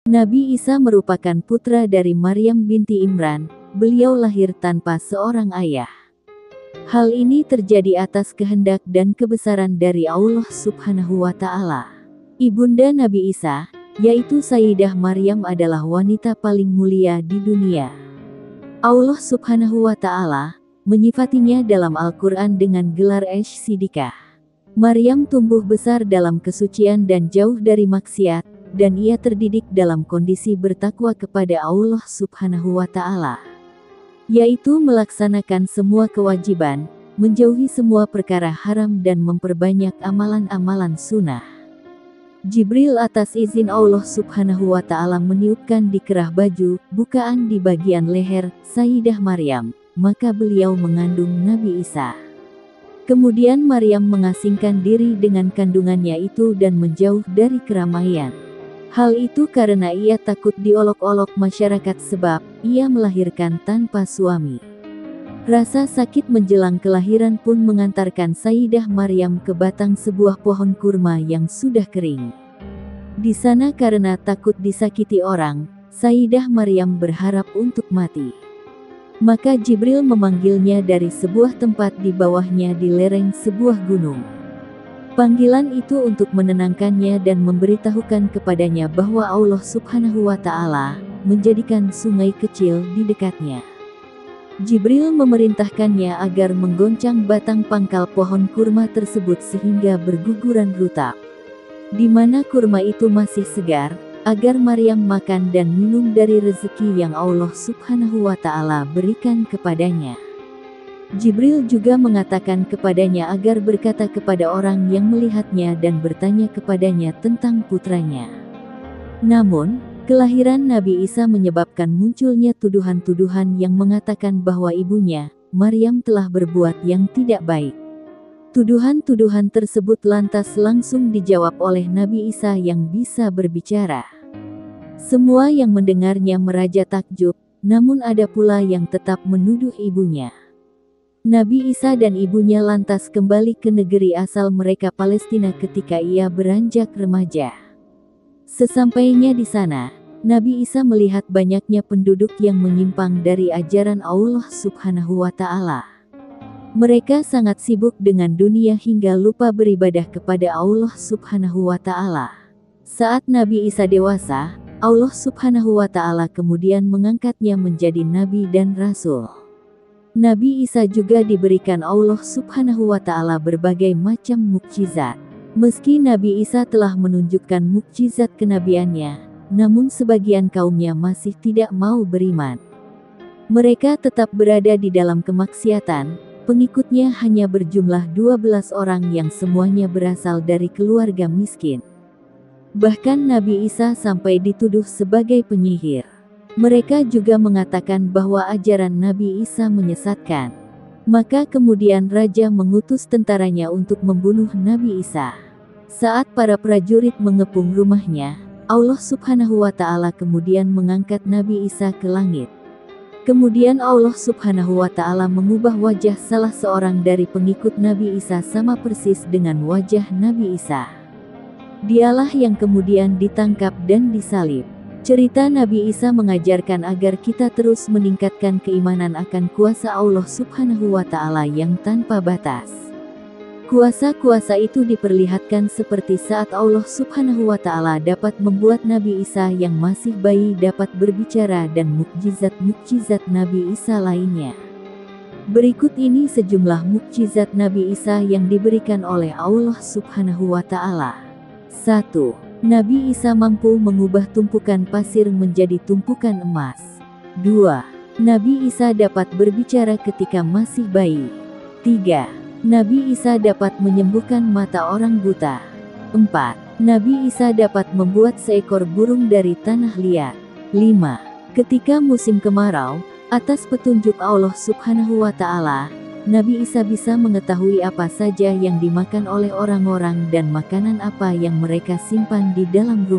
Nabi Isa merupakan putra dari Maryam binti Imran. Beliau lahir tanpa seorang ayah. Hal ini terjadi atas kehendak dan kebesaran dari Allah Subhanahu wa Ta'ala. Ibunda Nabi Isa, yaitu Sayyidah Maryam, adalah wanita paling mulia di dunia. Allah Subhanahu wa Ta'ala menyifatinya dalam Al-Quran dengan gelar Siddiqah. Maryam tumbuh besar dalam kesucian dan jauh dari maksiat, dan ia terdidik dalam kondisi bertakwa kepada Allah Subhanahu wa Ta'ala, yaitu melaksanakan semua kewajiban, menjauhi semua perkara haram dan memperbanyak amalan-amalan sunnah. Jibril atas izin Allah Subhanahu wa Ta'ala meniupkan di kerah baju, bukaan di bagian leher Sayyidah Maryam, maka beliau mengandung Nabi Isa. Kemudian Maryam mengasingkan diri dengan kandungannya itu dan menjauh dari keramaian. Hal itu karena ia takut diolok-olok masyarakat sebab ia melahirkan tanpa suami. Rasa sakit menjelang kelahiran pun mengantarkan Sayyidah Maryam ke batang sebuah pohon kurma yang sudah kering. Di sana karena takut disakiti orang, Sayyidah Maryam berharap untuk mati. Maka Jibril memanggilnya dari sebuah tempat di bawahnya di lereng sebuah gunung. Panggilan itu untuk menenangkannya dan memberitahukan kepadanya bahwa Allah Subhanahu wa Ta'ala menjadikan sungai kecil di dekatnya. Jibril memerintahkannya agar menggoncang batang pangkal pohon kurma tersebut sehingga berguguran rutab, di mana kurma itu masih segar, agar Maryam makan dan minum dari rezeki yang Allah Subhanahu wa Ta'ala berikan kepadanya. Jibril juga mengatakan kepadanya agar berkata kepada orang yang melihatnya dan bertanya kepadanya tentang putranya. Namun, kelahiran Nabi Isa menyebabkan munculnya tuduhan-tuduhan yang mengatakan bahwa ibunya, Maryam, telah berbuat yang tidak baik. Tuduhan-tuduhan tersebut lantas langsung dijawab oleh Nabi Isa yang bisa berbicara. Semua yang mendengarnya meraja takjub, namun ada pula yang tetap menuduh ibunya. Nabi Isa dan ibunya lantas kembali ke negeri asal mereka Palestina ketika ia beranjak remaja. Sesampainya di sana, Nabi Isa melihat banyaknya penduduk yang menyimpang dari ajaran Allah Subhanahu wa Ta'ala. Mereka sangat sibuk dengan dunia hingga lupa beribadah kepada Allah Subhanahu wa Ta'ala. Saat Nabi Isa dewasa, Allah Subhanahu wa Ta'ala kemudian mengangkatnya menjadi nabi dan rasul. Nabi Isa juga diberikan Allah Subhanahu wa Ta'ala berbagai macam mukjizat. Meski Nabi Isa telah menunjukkan mukjizat kenabiannya, namun sebagian kaumnya masih tidak mau beriman. Mereka tetap berada di dalam kemaksiatan. Pengikutnya hanya berjumlah 12 orang yang semuanya berasal dari keluarga miskin. Bahkan Nabi Isa sampai dituduh sebagai penyihir. Mereka juga mengatakan bahwa ajaran Nabi Isa menyesatkan. Maka kemudian raja mengutus tentaranya untuk membunuh Nabi Isa. Saat para prajurit mengepung rumahnya, Allah Subhanahu wa Ta'ala kemudian mengangkat Nabi Isa ke langit. Kemudian Allah Subhanahu wa Ta'ala mengubah wajah salah seorang dari pengikut Nabi Isa sama persis dengan wajah Nabi Isa. Dialah yang kemudian ditangkap dan disalib. Cerita Nabi Isa mengajarkan agar kita terus meningkatkan keimanan akan kuasa Allah Subhanahu wa Ta'ala yang tanpa batas. Kuasa-kuasa itu diperlihatkan seperti saat Allah Subhanahu wa Ta'ala dapat membuat Nabi Isa yang masih bayi dapat berbicara dan mukjizat-mukjizat Nabi Isa lainnya. Berikut ini sejumlah mukjizat Nabi Isa yang diberikan oleh Allah Subhanahu wa Ta'ala. 1. Nabi Isa mampu mengubah tumpukan pasir menjadi tumpukan emas. 2. Nabi Isa dapat berbicara ketika masih bayi. 3. Nabi Isa dapat menyembuhkan mata orang buta. 4. Nabi Isa dapat membuat seekor burung dari tanah liat. 5. Ketika musim kemarau, atas petunjuk Allah Subhanahu wa Ta'ala, Nabi Isa bisa mengetahui apa saja yang dimakan oleh orang-orang dan makanan apa yang mereka simpan di dalam rumah.